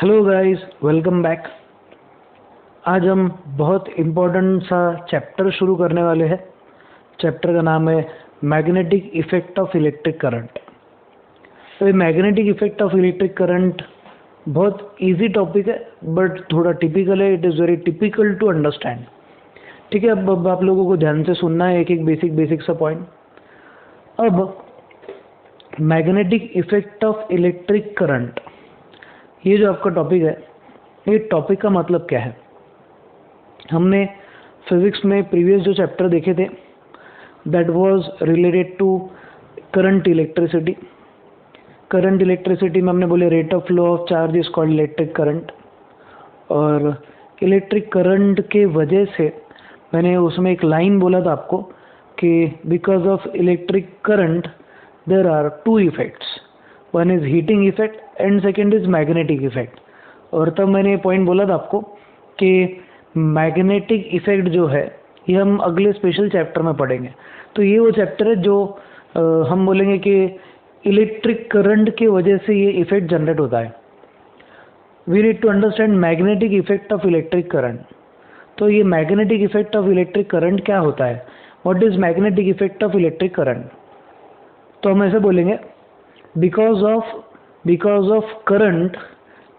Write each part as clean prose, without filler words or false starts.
Hello guys, welcome back. आज हम बहुत इम्पोर्टेंट सा चैप्टर शुरू करने वाले हैं। चैप्टर का नाम है magnetic effect of electric current. तो magnetic effect of electric current बहुत इजी टॉपिक है, बट थोड़ा टिपिकल है। It is very typical to understand. ठीक है, अब आप लोगों को ध्यान से सुनना है, एक एक बेसिक सा पॉइंट। अब magnetic effect of electric current, ये जो आपका टॉपिक है, ये टॉपिक का मतलब क्या है? हमने फिजिक्स में प्रीवियस जो चैप्टर देखे थे, that was related to current electricity. Current electricity में हमने बोले rate of flow of charge is called electric current. और इलेक्ट्रिक करंट के वजह से मैंने उसमें एक लाइन बोला था आपको कि because of electric current there are two effects, one is heating effect and second is magnetic effect. और तब मैंने ये पॉइंट बोला था आपको कि मैग्नेटिक इफेक्ट जो है ये हम अगले स्पेशल चैप्टर में पढ़ेंगे। तो ये वो चैप्टर है जो हम बोलेंगे कि इलेक्ट्रिक करंट के वजह से ये इफेक्ट जनरेट होता है। We need to understand magnetic effect of electric current. तो ये magnetic effect of electric current क्या होता है? What is magnetic effect of electric current? तो हम ऐसे बोलेंगे, because of current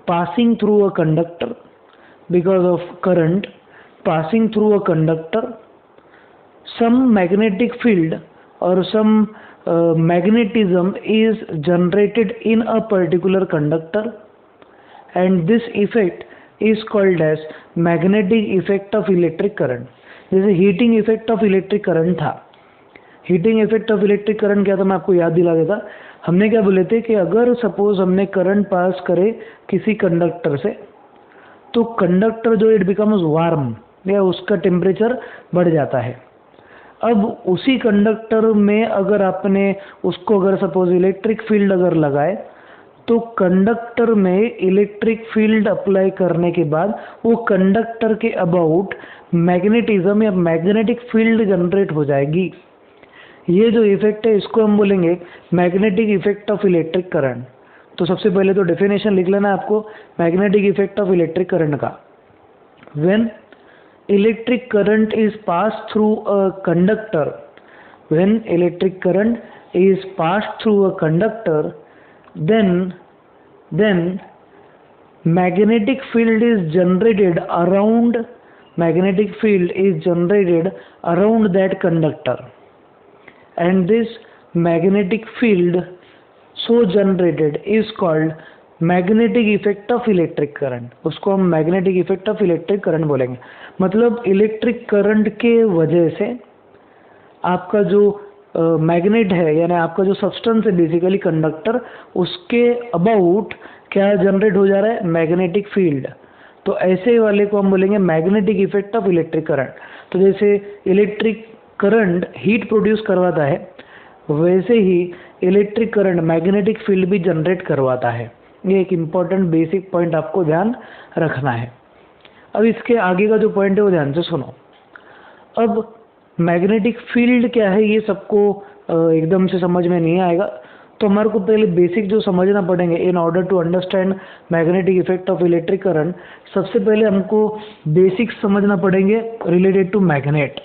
passing through a conductor, because of current passing through a conductor, some magnetic field or some magnetism is generated in a particular conductor, and this effect is called as magnetic effect of electric current. जैसे heating effect of electric current था। Heating effect of electric current क्या था, मैं आपको याद दिला देता। हमने क्या बोले थे कि अगर सपोज हमने करंट पास करे किसी कंडक्टर से, तो कंडक्टर जो इट बिकम्स वार्म, या उसका टेम्परेचर बढ़ जाता है। अब उसी कंडक्टर में अगर आपने उसको अगर सपोज इलेक्ट्रिक फील्ड अगर लगाए, तो कंडक्टर में इलेक्ट्रिक फील्ड अप्लाई करने के बाद वो कंडक्टर के अबाउट मैग्नेटिज्म या मैग्नेटिक फील्ड जनरेट हो जाएगी। ये जो इफेक्ट है इसको हम बोलेंगे magnetic effect of electric current. तो सबसे पहले तो डेफिनेशन लिख लेना आपको magnetic effect of electric current का। When electric current is pass through a conductor, when electric current is pass through a conductor, then magnetic field is generated around that conductor, and this magnetic field so generated is called magnetic effect of electric current. उसको हम magnetic effect of electric current बोलेंगे। मतलब electric current के वजह से आपका जो magnet है, यानी आपका जो सब्सटेंस है बेसिकली कंडक्टर, उसके अबाउट क्या जनरेट हो जा रहा है? Magnetic field. तो ऐसे वाले को हम बोलेंगे magnetic effect of electric current. तो जैसे इलेक्ट्रिक करंट हीट प्रोड्यूस करवाता है, वैसे ही इलेक्ट्रिक करंट मैग्नेटिक फील्ड भी जनरेट करवाता है। ये एक इम्पॉर्टेंट बेसिक पॉइंट आपको ध्यान रखना है। अब इसके आगे का जो पॉइंट है वो ध्यान से सुनो। अब मैग्नेटिक फील्ड क्या है ये सबको एकदम से समझ में नहीं आएगा, तो हमारे को पहले बेसिक जो समझना पड़ेंगे in order to understand magnetic effect of electric current. सबसे पहले हमको बेसिक समझना पड़ेंगे रिलेटेड टू मैग्नेट।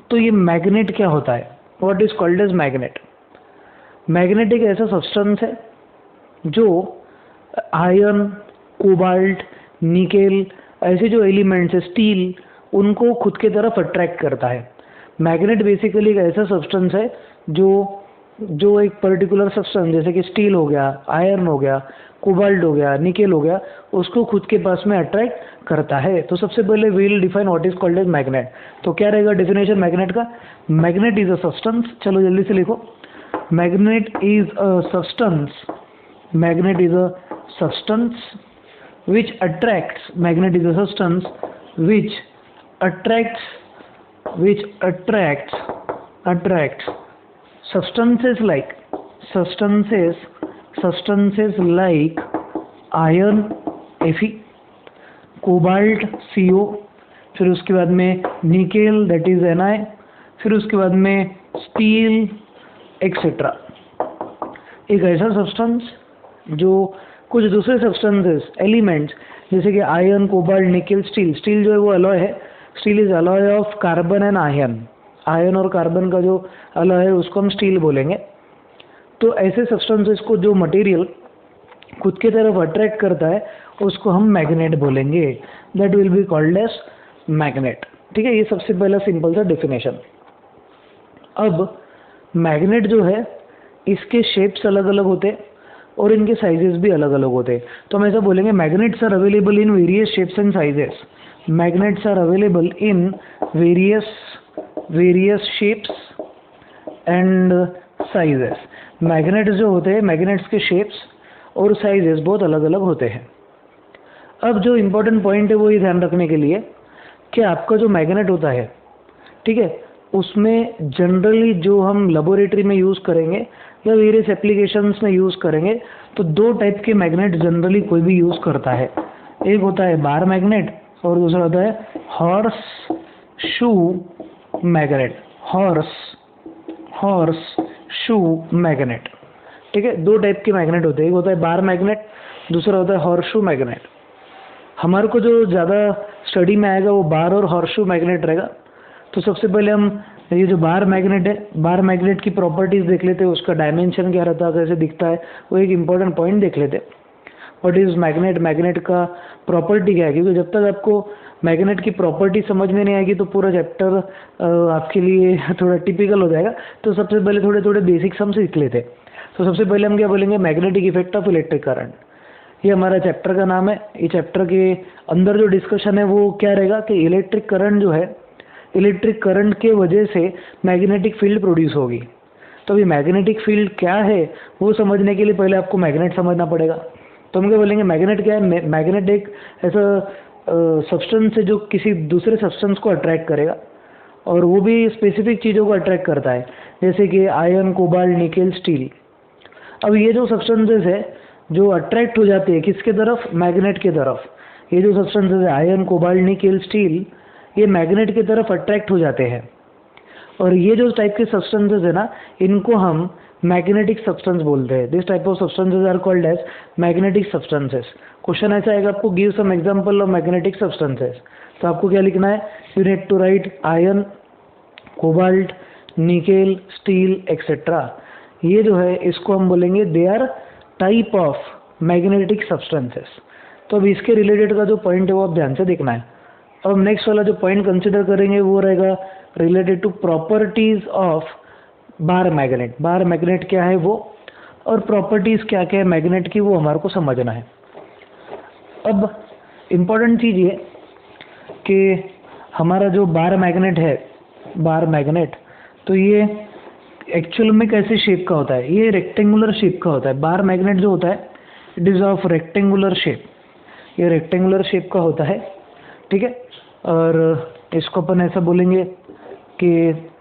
तो ये मैग्नेट क्या होता है? What is called as magnet? Magnet एक ऐसा सब्सटेंस है जो आयरन, कोबाल्ट, निकेल, ऐसे जो एलिमेंट्स है, स्टील, उनको खुद के तरफ अट्रैक्ट करता है। मैग्नेट बेसिकली एक ऐसा सब्सटेंस है जो एक पर्टिकुलर सब्सटेंस जैसे कि स्टील हो गया, आयरन हो गया, कोबाल्ट हो गया, निकेल हो गया, उसको खुद के पास में अट्रैक्ट करता है। तो सबसे पहले we will define what is called as magnet. तो क्या रहेगा डेफिनेशन मैग्नेट का? मैग्नेट इज अ सब्सटेंस, चलो जल्दी से लिखो। Magnet is a substance, magnet is a substance which attracts, magnet is a substance which attracts substances like iron Fe, cobalt CO, फिर उसके बाद में निकेल दैट इज Na, फिर उसके बाद में स्टील एक्सेट्रा। एक ऐसा सब्सटेंस जो कुछ दूसरे सब्सटेंसेस एलिमेंट्स जैसे कि iron, cobalt, nickel, steel. Steel जो है वो अलॉय है, steel is alloy of carbon and iron. Iron और कार्बन का जो अलॉय है उसको हम स्टील बोलेंगे। तो ऐसे सब्सटेंसेस को जो मटेरियल खुद की तरफ अट्रैक्ट करता है उसको हम मैग्नेट बोलेंगे, that will be called as magnet. ठीक है, ये सबसे पहला सिंपल सा डेफिनेशन। अब मैग्नेट जो है इसके शेप्स अलग अलग होते हैं और इनके साइजेस भी अलग अलग होते हैं। तो हम ऐसा बोलेंगे magnets are available in various shapes and sizes. Magnets are available in various shapes and sizes. Magnets जो होते हैं, मैग्नेट्स के शेप्स और साइजेस बहुत अलग अलग होते हैं। अब जो इम्पोर्टेंट पॉइंट है वो ये ध्यान रखने के लिए कि आपका जो मैग्नेट होता है, ठीक है, उसमें जनरली जो हम लेबोरेटरी में यूज़ करेंगे या वेरियस एप्लीकेशंस में यूज़ करेंगे तो दो टाइप के मैग्नेट जनरली कोई भी यूज़ करता है। एक होता है बार मैग्नेट और दूसरा होता है horse shoe magnet. Horse shoe magnet. ठीक है, दो टाइप के मैग्नेट होते हैं, एक होता है बार मैग्नेट, दूसरा होता है हॉर्स शू मैग्नेट। हमारे को जो ज़्यादा स्टडी में आएगा वो बार और हॉर्स शू मैग्नेट रहेगा। तो सबसे पहले हम ये जो बार मैग्नेट है, बार मैग्नेट की प्रॉपर्टीज़ देख लेते हैं, उसका डायमेंशन क्या रहता है, कैसे दिखता है, वो एक इम्पॉर्टेंट पॉइंट देख लेते हैं। व्हाट इज़ मैग्नेट, मैग्नेट का प्रॉपर्टी क्या है, क्योंकि जब तक आपको मैग्नेट की प्रॉपर्टी समझ में नहीं आएगी तो पूरा चैप्टर आपके लिए थोड़ा टिपिकल हो जाएगा। तो सबसे पहले थोड़े थोड़े बेसिक्स हम सीख लेते हैं। तो सबसे पहले हम क्या बोलेंगे, magnetic effect of electric current. ये हमारा चैप्टर का नाम है। ये चैप्टर के अंदर जो डिस्कशन है वो क्या रहेगा कि इलेक्ट्रिक करंट जो है, इलेक्ट्रिक करंट के वजह से मैग्नेटिक फील्ड प्रोड्यूस होगी। तो अभी मैग्नेटिक फील्ड क्या है वो समझने के लिए पहले आपको मैग्नेट समझना पड़ेगा। तो हम क्या बोलेंगे, मैग्नेट क्या है, मैग्नेट एक ऐसा सब्सटेंस है जो किसी दूसरे सब्सटेंस को अट्रैक्ट करेगा और वो भी स्पेसिफिक चीज़ों को अट्रैक्ट करता है, जैसे कि आयरन, कोबाल्ट, निकेल, स्टील। अब ये जो सब्सटेंसेस है जो अट्रैक्ट हो जाते हैं किसके तरफ, मैग्नेट की तरफ। ये जो सब्सटेंसेस है आयरन, कोबाल्ट, निकेल, स्टील, ये मैग्नेट की तरफ अट्रैक्ट हो जाते हैं। और ये जो टाइप के सब्सटेंसेस है ना, इनको हम मैग्नेटिक सब्सटेंस बोलते हैं। This type of substances are called as magnetic substances. Question ऐसा आएगा आपको, give some example of magnetic substances. तो आपको क्या लिखना है, you need to write iron, cobalt, nickel, steel etcetera. ये जो है इसको हम बोलेंगे they are type of magnetic substances. तो अब इसके रिलेटेड का जो पॉइंट है वो आप ध्यान से देखना है। अब नेक्स्ट वाला जो पॉइंट कंसिडर करेंगे वो रहेगा related to properties of bar magnet. Bar magnet क्या है वो, और प्रॉपर्टीज क्या क्या है मैग्नेट की, वो हमारे को समझना है। अब इम्पोर्टेंट चीज़ ये कि हमारा जो बार मैग्नेट है, बार मैग्नेट, तो ये एक्चुअल में कैसे शेप का होता है, ये रेक्टेंगुलर शेप का होता है। बार मैग्नेट जो होता है it is of rectangular shape, ये रेक्टेंगुलर शेप का होता है। ठीक है, और इसको अपन ऐसा बोलेंगे कि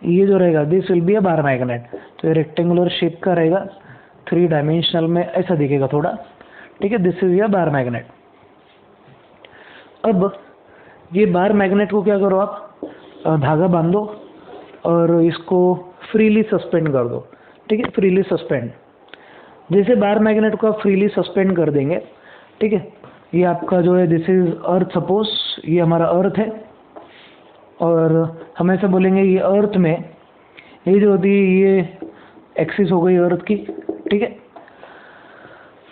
ये जो रहेगा this will be a bar magnet. तो ये रेक्टेंगुलर शेप का रहेगा, 3 डायमेंशनल में ऐसा दिखेगा थोड़ा। ठीक है, this is a bar magnet. अब ये बार मैग्नेट को क्या करो आप, धागा बांधो और इसको फ्रीली सस्पेंड कर दो। ठीक है, फ्रीली सस्पेंड। जैसे बार मैग्नेट को आप फ्रीली सस्पेंड कर देंगे, ठीक है, ये आपका जो है दिस इज अर्थ, सपोज ये हमारा अर्थ है और हम ऐसा बोलेंगे ये अर्थ में ये जो होती है ये एक्सिस हो गई अर्थ की। ठीक है,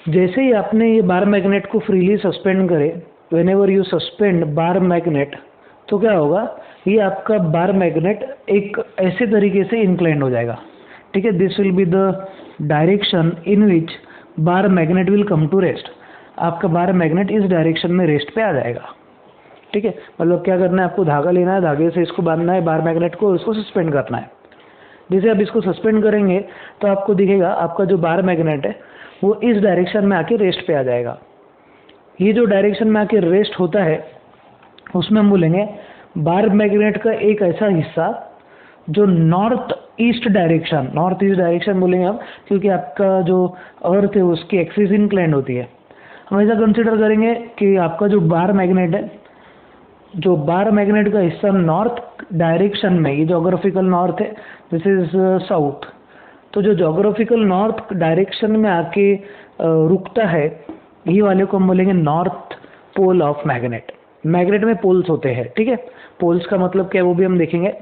जैसे ही आपने ये बार मैग्नेट को फ्रीली सस्पेंड करे, when ever you suspend bar magnet, तो क्या होगा, ये आपका बार मैग्नेट एक ऐसे तरीके से इंक्लाइंड हो जाएगा। ठीक है, this will be the direction in which bar magnet will come to rest. आपका बार मैग्नेट इस डायरेक्शन में रेस्ट पे आ जाएगा। ठीक है, मतलब क्या करना है, आपको धागा लेना है, धागे से इसको बांधना है बार मैग्नेट को, इसको सस्पेंड करना है। जैसे आप इसको सस्पेंड करेंगे तो आपको दिखेगा आपका जो बार मैग्नेट है वो इस डायरेक्शन में आके रेस्ट पे आ जाएगा। ये जो डायरेक्शन में आके रेस्ट होता है उसमें हम बोलेंगे बार मैग्नेट का एक ऐसा हिस्सा जो north east direction, north east direction बोलेंगे हम, क्योंकि आपका जो अर्थ है उसकी एक्सिस इंक्लाइंड होती है। हम ऐसा कंसिडर करेंगे कि आपका जो बार मैग्नेट है, जो बार मैग्नेट का हिस्सा नॉर्थ डायरेक्शन में, ये जोग्राफिकल नॉर्थ है, दिस इज साउथ, तो जो जोग्राफिकल नॉर्थ डायरेक्शन में आके रुकता है ये वाले को हम बोलेंगे north pole of magnet. Magnet में पोल्स होते हैं, ठीक है। पोल्स का मतलब क्या है वो भी हम देखेंगे।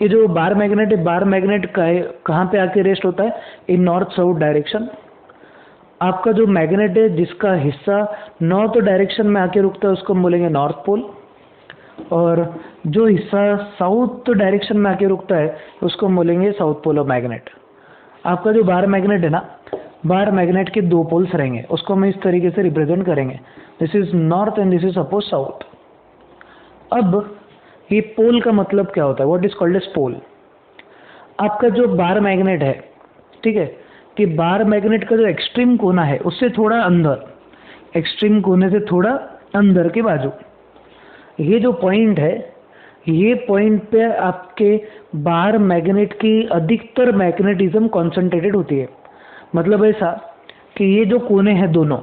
ये जो बार मैग्नेट है, बार मैग्नेट कहाँ पे आके रेस्ट होता है? इन नॉर्थ साउथ डायरेक्शन। आपका जो मैग्नेट है जिसका हिस्सा नॉर्थ डायरेक्शन में आके रुकता है उसको हम बोलेंगे नॉर्थ पोल, और जो हिस्सा साउथ डायरेक्शन में आके रुकता है उसको हम बोलेंगे साउथ पोल ऑफ मैग्नेट। आपका जो बार मैग्नेट है ना, बार मैग्नेट के दो पोल्स रहेंगे, उसको हम इस तरीके से रिप्रेजेंट करेंगे, this is north and this is suppose south. अब ये पोल का मतलब क्या होता है? व्हाट इज कॉल्ड एज पोल। आपका जो बार मैग्नेट है, ठीक है, कि बार मैग्नेट का जो एक्सट्रीम कोना है उससे थोड़ा अंदर, एक्सट्रीम कोने से थोड़ा अंदर के बाजू, ये जो पॉइंट है, ये पॉइंट पे आपके बार मैग्नेट की अधिकतर मैग्नेटिज्म कॉन्सेंट्रेटेड होती है। मतलब ऐसा कि ये जो कोने हैं दोनों,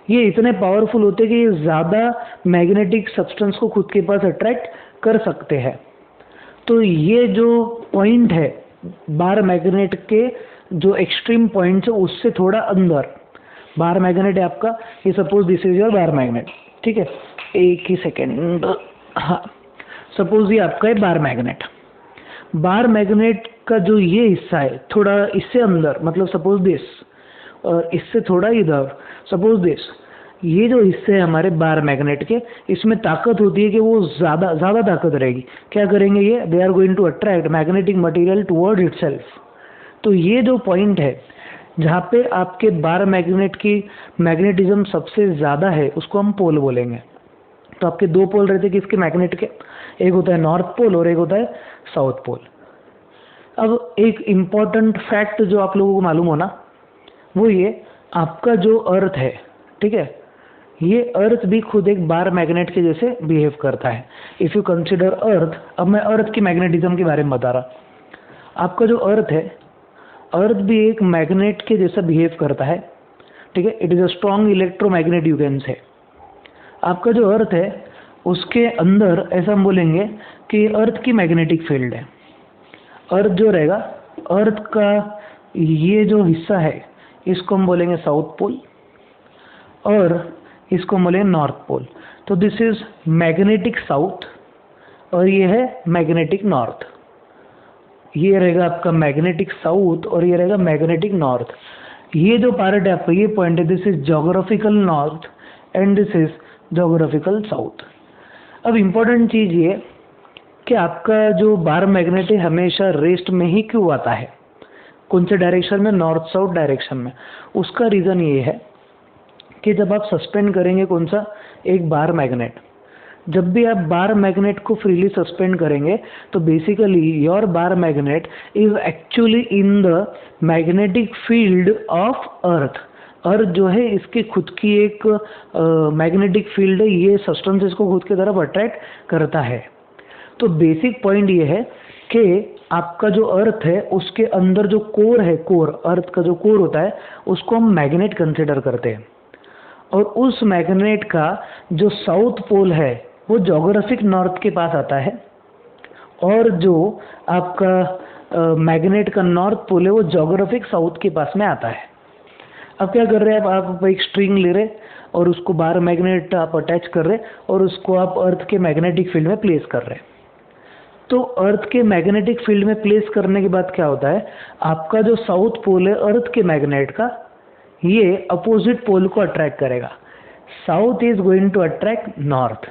ये इतने पावरफुल होते हैं कि ये ज़्यादा मैग्नेटिक सब्सटेंस को खुद के पास अट्रैक्ट कर सकते हैं। तो ये जो पॉइंट है बार मैग्नेट के जो एक्सट्रीम पॉइंट है उससे थोड़ा अंदर बार मैग्नेट है आपका, ये suppose this is your bar magnet, ठीक है। एक ही सेकेंड, हाँ, सपोज ये आपका है बार मैग्नेट। बार मैग्नेट का जो ये हिस्सा है थोड़ा इससे अंदर, मतलब सपोज दिस, और इससे थोड़ा इधर सपोज दिस, ये जो हिस्से हैं हमारे बार मैग्नेट के, इसमें ताकत होती है कि वो ज़्यादा ताकत रहेगी। क्या करेंगे ये? They are going to attract magnetic material toward itself. तो ये जो पॉइंट है जहाँ पे आपके बार मैग्नेट की मैग्नेटिज्म सबसे ज़्यादा है उसको हम पोल बोलेंगे। तो आपके दो पोल रहते हैं किसके? मैग्नेट के, एक होता है नॉर्थ पोल और एक होता है साउथ पोल। अब एक इम्पॉर्टेंट फैक्ट जो आप लोगों को मालूम होना वो ये, आपका जो अर्थ है, ठीक है, ये अर्थ भी खुद एक बार मैग्नेट के जैसे बिहेव करता है। इफ़ यू कंसिडर अर्थ, अब मैं अर्थ की मैग्नेटिज्म के बारे में बता रहा। आपका जो अर्थ है, अर्थ भी एक मैग्नेट के जैसा बिहेव करता है, ठीक है। It is a strong electromagnet you can say. आपका जो अर्थ है उसके अंदर ऐसा हम बोलेंगे कि अर्थ की मैग्नेटिक फील्ड है। अर्थ जो रहेगा, अर्थ का ये जो हिस्सा है इसको हम बोलेंगे साउथ पोल और इसको हम बोलेंगे नॉर्थ पोल। तो दिस इज मैग्नेटिक साउथ और ये है मैग्नेटिक नॉर्थ। ये रहेगा आपका मैग्नेटिक साउथ और ये रहेगा मैग्नेटिक नॉर्थ। ये जो पार्ट है आपका, ये पॉइंट है, this is geographical north and this is geographical south. अब इम्पोर्टेंट चीज़ ये कि आपका जो बार मैग्नेट है हमेशा रेस्ट में ही क्यों आता है? कौन से डायरेक्शन में? नॉर्थ साउथ डायरेक्शन में। उसका रीज़न ये है कि जब आप सस्पेंड करेंगे कौन सा? एक बार मैग्नेट। जब भी आप बार मैग्नेट को फ्रीली सस्पेंड करेंगे तो basically your bar magnet is actually in the magnetic field of earth. Earth जो है इसकी खुद की एक मैग्नेटिक फील्ड है, ये सब्सटेंस इसको खुद की तरफ अट्रैक्ट करता है। तो बेसिक पॉइंट ये है कि आपका जो अर्थ है उसके अंदर जो कोर है, कोर, अर्थ का जो कोर होता है उसको हम मैग्नेट कंसिडर करते हैं। और उस मैग्नेट का जो साउथ पोल है वो ज्योग्राफिक नॉर्थ के पास आता है और जो आपका मैग्नेट का नॉर्थ पोल है वो ज्योग्राफिक साउथ के पास में आता है। अब क्या कर रहे हैं आप एक स्ट्रिंग ले रहे और उसको बार मैग्नेट आप अटैच कर रहे और उसको आप अर्थ के मैग्नेटिक फील्ड में प्लेस कर रहे हैं। तो अर्थ के मैग्नेटिक फील्ड में प्लेस करने के बाद क्या होता है, आपका जो साउथ पोल है अर्थ के मैग्नेट का, ये अपोजिट पोल को अट्रैक्ट करेगा। South is going to attract north.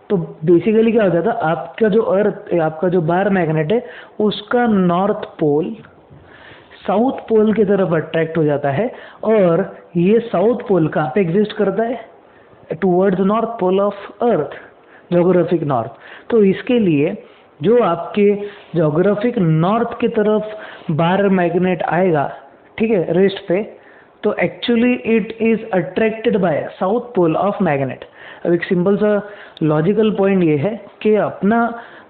तो बेसिकली क्या होता था, आपका जो अर्थ, आपका जो बार मैग्नेट है उसका नॉर्थ पोल साउथ पोल की तरफ अट्रैक्ट हो जाता है और ये साउथ पोल कहाँ पे एग्जिस्ट करता है? Towards north pole of earth, geographic north. तो इसके लिए जो आपके ज्योग्राफिक नॉर्थ की तरफ बार मैग्नेट आएगा, ठीक है, रेस्ट पे, तो actually it is attracted by south pole of magnet. अब एक सिंपल सा लॉजिकल पॉइंट ये है कि अपना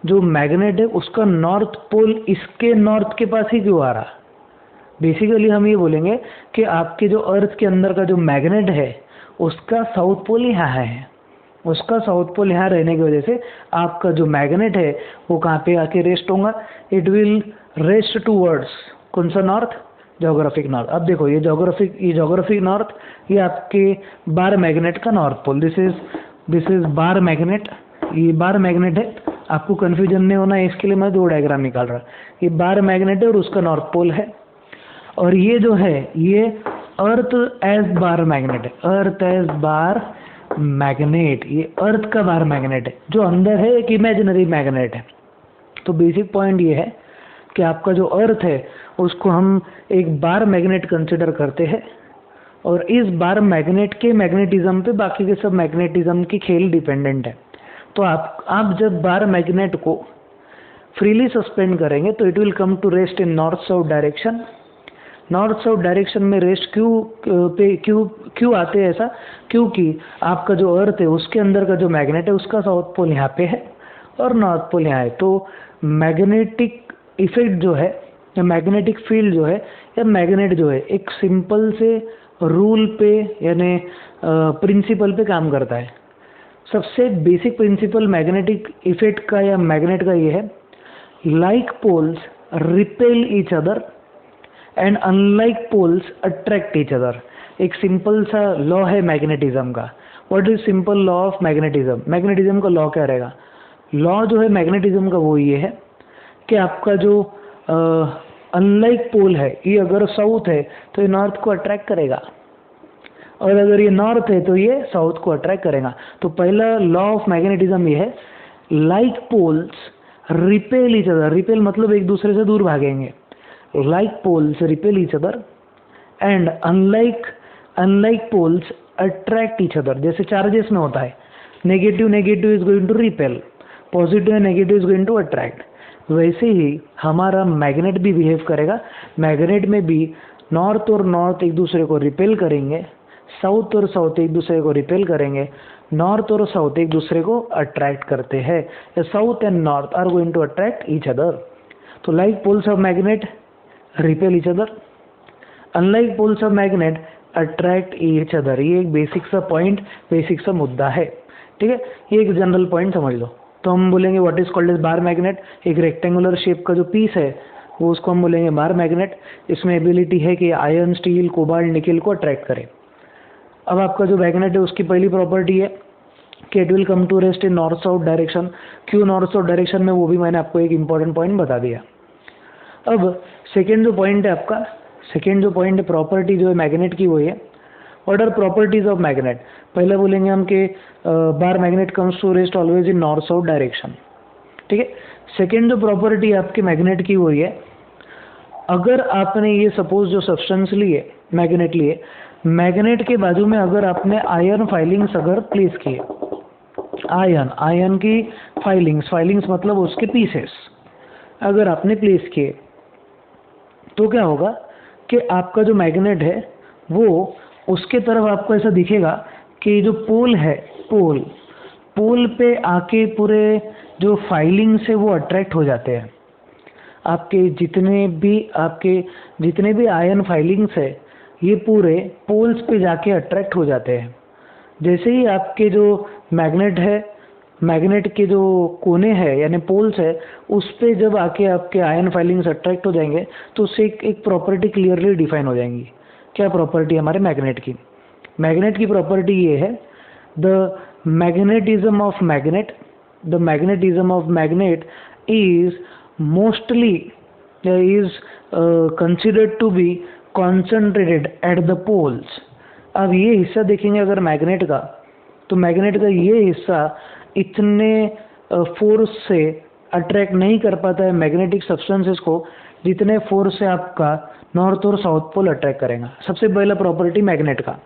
जो मैग्नेट है उसका नॉर्थ पोल इसके नॉर्थ के पास ही क्यों आ रहा? बेसिकली हम ये बोलेंगे कि आपके जो अर्थ के अंदर का जो मैग्नेट है उसका साउथ पोल यहाँ है, उसका साउथ पोल यहाँ रहने की वजह से आपका जो मैग्नेट है वो कहाँ पे आके रेस्ट होगा? इट विल रेस्ट टूवर्ड्स कौन सा? North, geographic north. अब देखो ये जोग्राफिक नॉर्थ, ये आपके बार मैग्नेट का north pole. This is bar magnet, ये बार मैग्नेट है, आपको कंफ्यूजन नहीं होना है इसके लिए मैं 2 डायग्राम निकाल रहा। ये बार मैग्नेट है और उसका नॉर्थ पोल है, और ये जो है ये अर्थ एज बार मैग्नेट है, अर्थ एज बार मैग्नेट, ये अर्थ का बार मैग्नेट है, जो अंदर है एक इमेजिनरी मैग्नेट है। तो बेसिक पॉइंट ये है कि आपका जो अर्थ है उसको हम एक बार मैग्नेट कंसिडर करते हैं, और इस बार मैग्नेट के मैग्नेटिज्म पे बाकी के सब मैग्नेटिज्म की खेल डिपेंडेंट है। तो आप जब बार मैग्नेट को फ्रीली सस्पेंड करेंगे तो it will come to rest in north south direction. North south direction में रेस्ट क्यों आते हैं ऐसा, क्योंकि आपका जो अर्थ है उसके अंदर का जो मैग्नेट है उसका साउथ पोल यहाँ पे है और नॉर्थ पोल यहाँ है। तो मैग्नेटिक इफेक्ट जो है या मैग्नेटिक फील्ड जो है या मैग्नेट जो है एक सिंपल से रूल पे यानी प्रिंसिपल पे काम करता है। सबसे बेसिक प्रिंसिपल मैग्नेटिक इफेक्ट का या मैग्नेट का ये है, like poles repel each other and unlike poles attract each other. एक सिंपल सा लॉ है मैग्नेटिज्म का। What is simple law of magnetism? Magnetism का लॉ क्या रहेगा? लॉ जो है मैग्नेटिज्म का वो ये है कि आपका जो अनलाइक पोल है, ये अगर साउथ है तो ये नॉर्थ को अट्रैक्ट करेगा, और अगर ये नॉर्थ है तो ये साउथ को अट्रैक्ट करेगा। तो पहला लॉ ऑफ मैग्नेटिज्म ये है, like poles repel each other. Repel मतलब एक दूसरे से दूर भागेंगे। Like poles repel each other and unlike poles attract each other. जैसे चार्जेस में होता है, negative negative is going to repel, positive negative is going to attract. वैसे ही हमारा मैग्नेट भी बिहेव करेगा। मैग्नेट में भी नॉर्थ और नॉर्थ एक दूसरे को रिपेल करेंगे, साउथ और साउथ एक दूसरे को रिपेल करेंगे, नॉर्थ और साउथ एक दूसरे को अट्रैक्ट करते हैं। South and north are going to attract each other. तो like poles of magnet repel each other, unlike poles of magnet attract each other. ये एक बेसिक सा पॉइंट, बेसिक सा मुद्दा है, ठीक है। ये एक जनरल पॉइंट समझ लो। तो हम बोलेंगे what is called as bar magnet. एक रेक्टेंगुलर शेप का जो पीस है वो उसको हम बोलेंगे बार मैग्नेट। इसमें एबिलिटी है कि आयरन, स्टील, कोबाल्ट, निकेल को अट्रैक्ट करे। अब आपका जो मैग्नेट है उसकी पहली प्रॉपर्टी है कि it will come to rest in north south direction. क्यों नॉर्थ साउथ डायरेक्शन में, वो भी मैंने आपको एक इंपॉर्टेंट पॉइंट बता दिया। अब सेकेंड जो पॉइंट है आपका, सेकेंड जो पॉइंट है प्रॉपर्टी जो है मैग्नेट की, वो है what are properties of magnet. पहले बोलेंगे हम कि bar magnet comes to rest always in north south direction, ठीक है। सेकेंड जो प्रॉपर्टी आपके मैग्नेट की वो है, अगर आपने ये सपोज जो सब्सटेंस लिए, मैग्नेट लिए, मैग्नेट के बाजू में अगर आपने आयरन फाइलिंग्स अगर प्लेस किए, आयरन की फाइलिंग्स मतलब उसके पीसेस अगर आपने प्लेस किए, तो क्या होगा कि आपका जो मैग्नेट है वो उसके तरफ आपको ऐसा दिखेगा कि जो पोल है, पोल पे आके पूरे जो फाइलिंग्स है वो अट्रैक्ट हो जाते हैं। आपके जितने भी आयरन फाइलिंग्स है ये पूरे पोल्स पे जाके अट्रैक्ट हो जाते हैं। जैसे ही आपके जो मैग्नेट है, मैग्नेट के जो कोने हैं यानी पोल्स है, उस पे जब आके आपके आयरन फाइलिंग्स अट्रैक्ट हो जाएंगे तो उससे एक प्रॉपर्टी क्लियरली डिफाइन हो जाएंगी। क्या प्रॉपर्टी हमारे मैग्नेट की? मैग्नेट की प्रॉपर्टी ये है, the magnetism of magnet is mostly considered to be concentrated at the poles. अब ये हिस्सा देखेंगे अगर मैग्नेट का, तो मैग्नेट का ये हिस्सा इतने फोर्स से अट्रैक्ट नहीं कर पाता है मैग्नेटिक सब्सटेंसेस को, जितने फोर्स से आपका नॉर्थ और साउथ पोल अट्रैक्ट करेगा। सबसे पहला प्रॉपर्टी मैग्नेट का,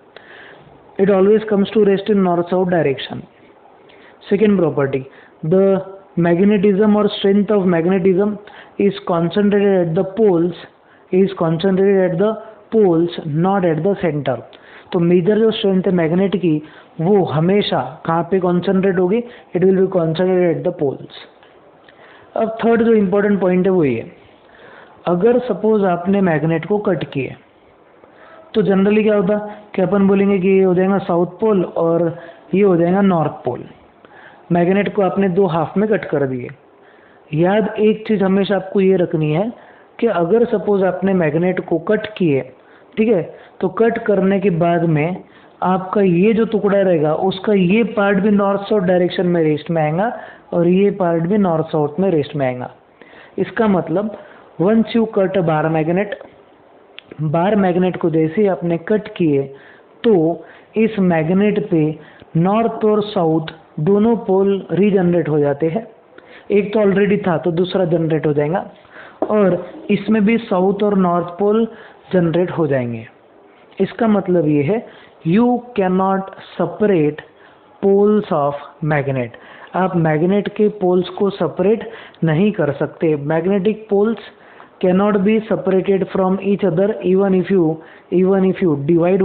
it always comes to rest in north south direction. Second property, the magnetism और strength of magnetism is concentrated at the poles not at the centre. तो major जो strength है magnet की वो हमेशा कहाँ पे कॉन्सेंट्रेट होगी? It will be concentrated at the poles. अब थर्ड जो इम्पोर्टेंट पॉइंट है वो ये, अगर सपोज आपने मैग्नेट को कट किए तो जनरली क्या होता कि अपन बोलेंगे कि ये हो जाएगा साउथ पोल और ये हो जाएगा नॉर्थ पोल। मैग्नेट को आपने 2 हाफ में कट कर दिए। याद एक चीज़ हमेशा आपको ये रखनी है, कि अगर सपोज आपने मैग्नेट को कट किए, ठीक है, तो कट करने के बाद में आपका ये जो टुकड़ा रहेगा उसका ये पार्ट भी नॉर्थ साउथ डायरेक्शन में रेस्ट में आएगा और ये पार्ट भी नॉर्थ साउथ में रेस्ट में आएगा। इसका मतलब once you cut a bar magnet को जैसे ही आपने कट किए तो इस मैग्नेट पे नॉर्थ और साउथ दोनों पोल रीजनरेट हो जाते हैं। एक तो ऑलरेडी था तो दूसरा जनरेट हो जाएगा और इसमें भी साउथ और नॉर्थ पोल जनरेट हो जाएंगे। इसका मतलब ये है you can not separate poles of magnet. आप मैग्नेट के पोल्स को सेपरेट नहीं कर सकते। Magnetic poles cannot be separated from each other even if you divide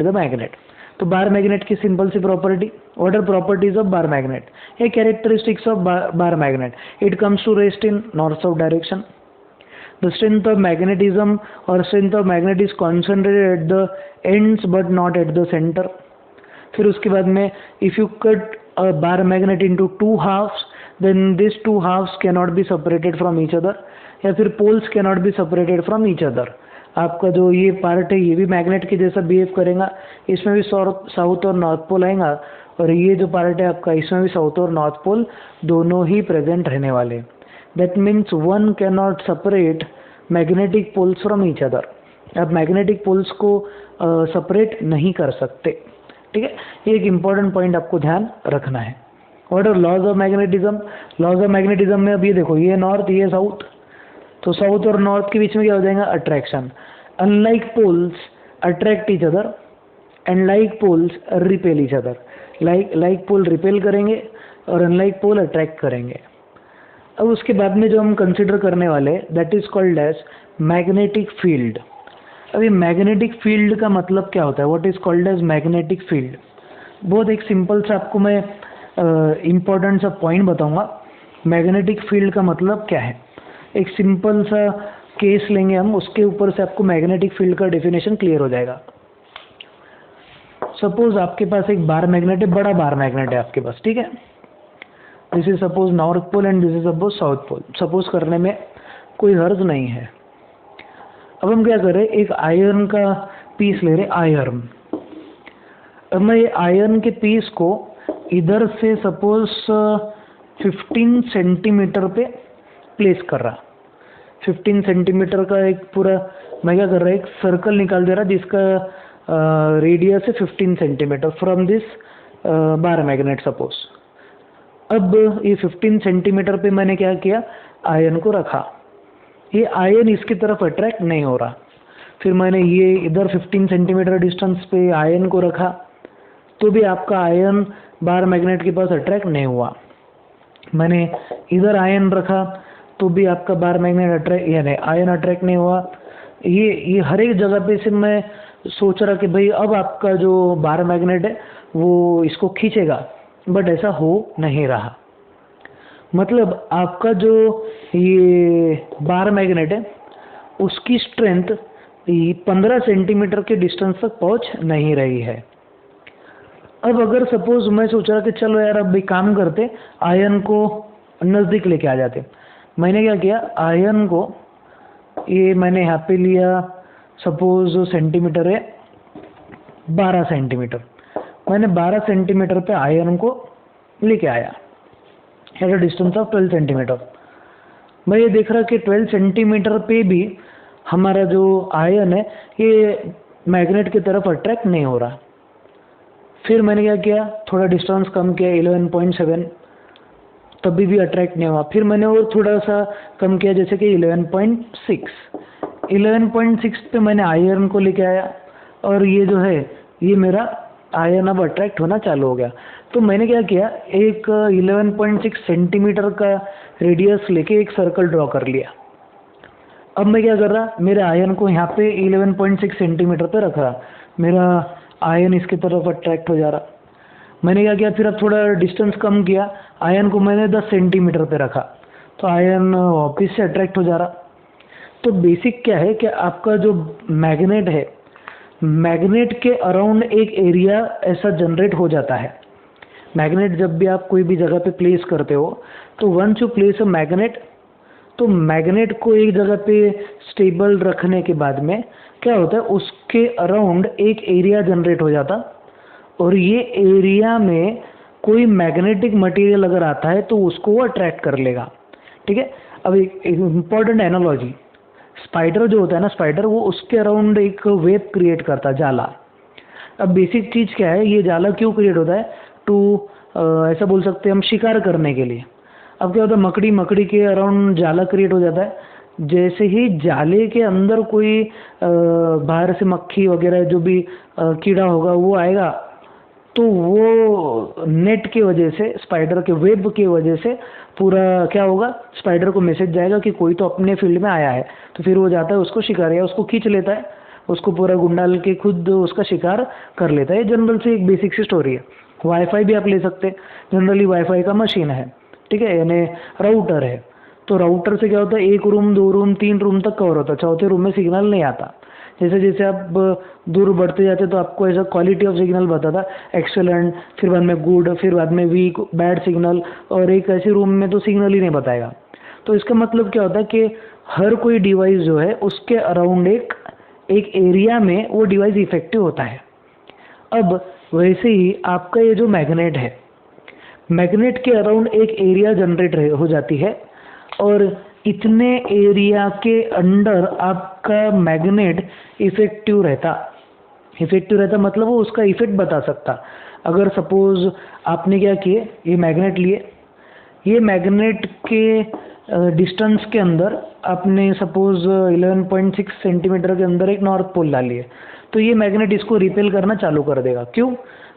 the magnet। तो बार मैग्नेट की सिंपल सी property, what are properties of bar magnet, ये characteristics of bar magnet, it comes to rest in north south direction. The strength of magnetism और strength of magnet is concentrated at the ends but not at the centre. फिर उसके बाद में if you cut a bar magnet into two halves then this two halves cannot be separated from each other, या फिर poles cannot be separated from each other. आपका जो ये part है ये भी मैग्नेट के जैसा बिहेव करेगा, इसमें भी साउथ और नॉर्थ पोल आएगा और ये जो पार्ट है आपका इसमें भी साउथ और नॉर्थ पोल दोनों ही प्रेजेंट रहने वाले। That means one can not separate magnetic poles from each other. आप मैग्नेटिक पोल्स को सेपरेट नहीं कर सकते, ठीक है। ये एक इम्पॉर्टेंट पॉइंट आपको ध्यान रखना है। What are laws of magnetism? Laws of magnetism में अब ये देखो, ये नॉर्थ ये साउथ, तो साउथ और नॉर्थ के बीच में क्या हो जाएगा? Attraction. Unlike poles attract each other and like poles repel each other. Like pole repel करेंगे और अनलाइक पोल अट्रैक्ट करेंगे। अब उसके बाद में जो हम कंसिडर करने वाले that is called as magnetic field. अभी मैग्नेटिक फील्ड का मतलब क्या होता है? What is called as magnetic field? बहुत एक सिंपल सा आपको मैं इम्पोर्टेंट सा पॉइंट बताऊंगा। मैग्नेटिक फील्ड का मतलब क्या है? एक सिंपल सा केस लेंगे हम, उसके ऊपर से आपको मैग्नेटिक फील्ड का डेफिनेशन क्लियर हो जाएगा। सपोज आपके पास एक बार मैग्नेट है, बड़ा बार मैग्नेट है आपके पास, ठीक है। This is suppose north pole and this is suppose south pole. Suppose करने में कोई हर्ज नहीं है। अब हम क्या करें, एक आयरन का पीस ले रहे, आयरन। अब मैं ये आयरन के पीस को इधर से सपोज 15 सेंटीमीटर पे प्लेस कर रहा। 15 सेंटीमीटर का एक पूरा मैं क्या कर रहा है, एक सर्कल निकाल दे रहा जिसका रेडियस है 15 centimetre from this bar magnet suppose. अब ये 15 सेंटीमीटर पे मैंने क्या किया, आयरन को रखा। ये आयरन इसकी तरफ अट्रैक्ट नहीं हो रहा। फिर मैंने ये इधर 15 सेंटीमीटर डिस्टेंस पे आयरन को रखा, तो भी आपका आयरन बार मैग्नेट के पास अट्रैक्ट नहीं हुआ। मैंने इधर आयरन रखा तो भी आपका बार मैग्नेट अट्रैक्ट यानी आयरन अट्रैक्ट नहीं हुआ। ये हर एक जगह पे से मैं सोच रहा कि भाई अब आपका जो बार मैग्नेट है वो इसको खींचेगा, बट ऐसा हो नहीं रहा। मतलब आपका जो ये बार मैग्नेट है उसकी स्ट्रेंथ 15 सेंटीमीटर के डिस्टेंस तक पहुंच नहीं रही है। अब अगर सपोज मैं सोच रहा कि चलो यार अब भी काम करते, आयरन को नज़दीक लेके आ जाते। मैंने क्या किया, आयरन को ये मैंने यहाँ पे लिया, सपोज सेंटीमीटर है 12 सेंटीमीटर। मैंने 12 सेंटीमीटर पे आयरन को लेके आया at a distance of 12 centimetre. मैं ये देख रहा कि 12 सेंटीमीटर पे भी हमारा जो आयरन है ये मैग्नेट की तरफ अट्रैक्ट नहीं हो रहा। फिर मैंने क्या किया, थोड़ा डिस्टेंस कम किया 11.7, तभी भी अट्रैक्ट नहीं हुआ। फिर मैंने और थोड़ा सा कम किया जैसे कि 11.6। 11.6 पे मैंने आयरन को लेके आया और ये जो है ये मेरा आयरन अब अट्रैक्ट होना चालू हो गया। तो मैंने क्या किया, एक 11.6 सेंटीमीटर का रेडियस लेके एक सर्कल ड्रॉ कर लिया। अब मैं क्या कर रहा, मेरे आयरन को यहाँ पे 11.6 सेंटीमीटर पे रख रहा, मेरा आयरन इसकी तरफ अट्रैक्ट हो जा रहा। मैंने क्या किया, फिर अब थोड़ा डिस्टेंस कम किया, आयरन को मैंने 10 सेंटीमीटर पे रखा, तो आयरन वापस से अट्रैक्ट हो जा रहा। तो बेसिक क्या है कि आपका जो मैग्नेट है, मैग्नेट के अराउंड एक एरिया ऐसा जनरेट हो जाता है। मैग्नेट जब भी आप कोई भी जगह पे प्लेस करते हो तो once you place a magnet, तो मैग्नेट को एक जगह पे स्टेबल रखने के बाद में क्या होता है, उसके अराउंड एक एरिया जनरेट हो जाता, और ये एरिया में कोई मैग्नेटिक मटेरियल अगर आता है तो उसको वो अट्रैक्ट कर लेगा। ठीक है, अब एक इम्पॉर्टेंट एनालॉजी, स्पाइडर जो होता है ना, स्पाइडर वो उसके अराउंड एक वेब क्रिएट करता है, जाला। अब बेसिक चीज़ क्या है, ये जाला क्यों क्रिएट होता है, टू ऐसा बोल सकते हैं हम, शिकार करने के लिए। अब क्या होता है, मकड़ी के अराउंड जाला क्रिएट हो जाता है। जैसे ही जाले के अंदर कोई बाहर से मक्खी वगैरह जो भी कीड़ा होगा वो आएगा, तो वो नेट की वजह से, स्पाइडर के वेब की वजह से पूरा क्या होगा, स्पाइडर को मैसेज जाएगा कि कोई तो अपने फील्ड में आया है। तो फिर वो जाता है उसको शिकार, या उसको खींच लेता है, उसको पूरा गुंडाल के खुद उसका शिकार कर लेता है। जनरल से एक बेसिक सी स्टोरी है। वाईफाई भी आप ले सकते हैं, जनरली वाईफाई का मशीन है, ठीक है, यानी राउटर है। तो राउटर से क्या होता है, 1 रूम 2 रूम 3 रूम तक कवर होता है, चौथे रूम में सिग्नल नहीं आता। जैसे जैसे आप दूर बढ़ते जाते तो आपको ऐसा क्वालिटी ऑफ सिग्नल बताता, एक्सेलेंट, फिर बाद में गुड, फिर बाद में वीक, बैड सिग्नल, और एक ऐसे रूम में तो सिग्नल ही नहीं बताएगा। तो इसका मतलब क्या होता है कि हर कोई डिवाइस जो है उसके अराउंड एक एरिया में वो डिवाइस इफेक्टिव होता है। अब वैसे ही आपका ये जो मैग्नेट है, मैग्नेट के अराउंड एक एरिया जनरेट हो जाती है, और इतने एरिया के अंडर आपका मैग्नेट इफेक्टिव रहता मतलब वो उसका इफेक्ट बता सकता। अगर सपोज आपने क्या किए, ये मैग्नेट लिए, ये मैग्नेट के डिस्टेंस के अंदर आपने सपोज 11.6 सेंटीमीटर के अंदर एक नॉर्थ पोल डाली है, तो ये मैग्नेट इसको रिपेल करना चालू कर देगा। क्यों?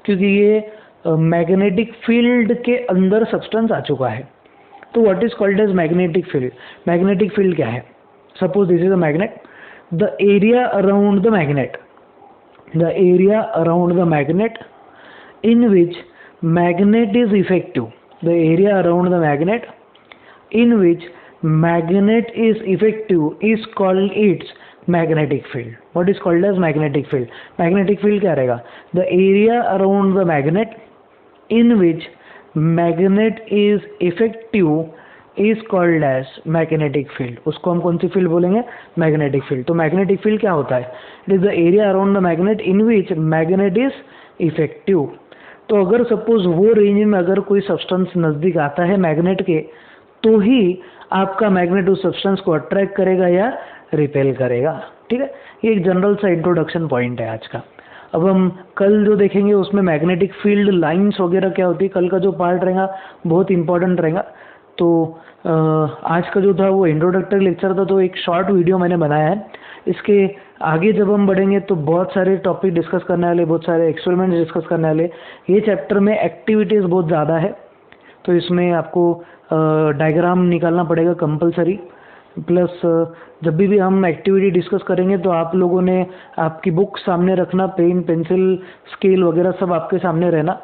क्योंकि ये मैग्नेटिक फील्ड के अंदर सब्सटेंस आ चुका है। तो what is called as magnetic field? Magnetic field क्या है? Suppose this is a magnet, the area around the magnet, in which magnet is effective, the area around the magnet in which magnet is effective is called its magnetic field. What is called as magnetic field? Magnetic field क्या रहेगा? The area around the magnet in which magnet is effective is called as magnetic field. उसको हम कौन सी field बोलेंगे? Magnetic field. तो magnetic field क्या होता है? It is the area around the magnet in which magnet is effective. तो अगर सपोज वो रेंज में अगर कोई सब्सटेंस नज़दीक आता है मैग्नेट के, तो ही आपका मैग्नेट उस सब्सटेंस को अट्रैक्ट करेगा या रिपेल करेगा। ठीक है, ये एक जनरल सा इंट्रोडक्शन पॉइंट है आज का। अब हम कल जो देखेंगे उसमें मैग्नेटिक फील्ड लाइंस वगैरह क्या होती है, कल का जो पार्ट रहेगा बहुत इंपॉर्टेंट रहेगा। तो आज का जो था वो इंट्रोडक्टरी लेक्चर था, तो एक शॉर्ट वीडियो मैंने बनाया है। इसके आगे जब हम बढ़ेंगे तो बहुत सारे टॉपिक डिस्कस करने वाले, बहुत सारे एक्सपेरिमेंट्स डिस्कस करने वाले। ये चैप्टर में एक्टिविटीज़ बहुत ज़्यादा है, तो इसमें आपको डायग्राम निकालना पड़ेगा कंपलसरी। प्लस जब भी हम एक्टिविटी डिस्कस करेंगे तो आप लोगों ने आपकी बुक सामने रखना, पेन पेंसिल स्केल वगैरह सब आपके सामने रहना।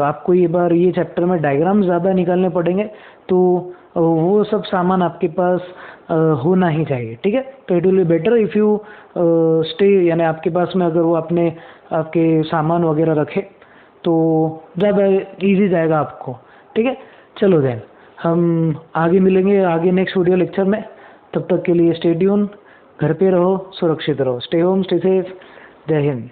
आपको ये बार ये चैप्टर में डायग्राम ज़्यादा निकालने पड़ेंगे, तो वो सब सामान आपके पास होना ही चाहिए। ठीक है, तो it will be better if you stay, यानी आपके पास में अगर वो अपने आपके सामान वगैरह रखे तो ज़्यादा इजी जाएगा आपको। ठीक है, चलो देन हम आगे मिलेंगे आगे नेक्स्ट वीडियो लेक्चर में। तब तक के लिए स्टे ट्यून, घर पे रहो, सुरक्षित रहो, स्टे होम, स्टे सेफ। जय हिंद।